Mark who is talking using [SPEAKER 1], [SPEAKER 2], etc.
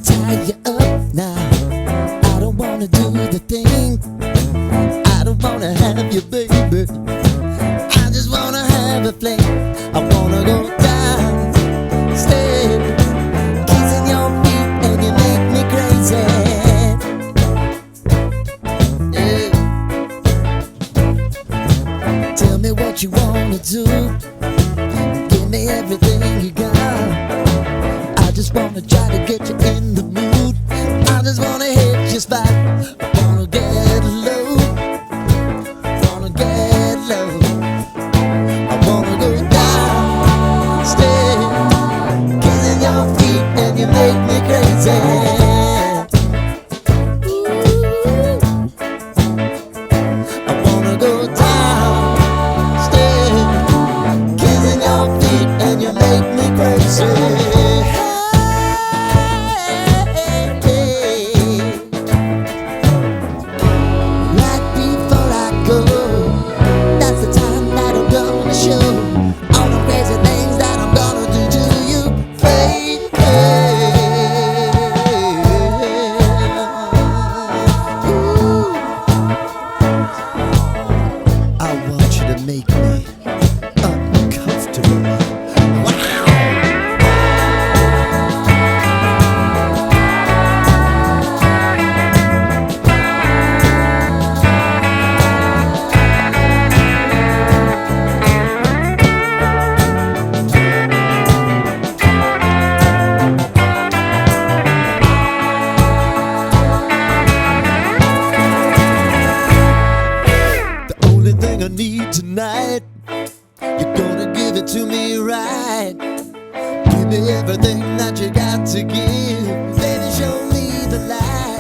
[SPEAKER 1] tie you up now. I don't wanna do the thing. I don't wanna have you, baby. I just wanna have a fling. I wanna go down, stay, kissing your feet, and you make me crazy. Yeah. Tell me what you wanna do. Give me everything you got. I just wanna try to get you in the mood. I just wanna hit your spot. I wanna get low, wanna get low. I wanna go down, stay, kissing your feet, and you make me crazy. I wanna go down, stay, kissing your feet, and you make me crazy. Make me uncomfortable. The only thing I need tonight, you're gonna give it to me right. Give me everything that you got to give. Baby, show me the light.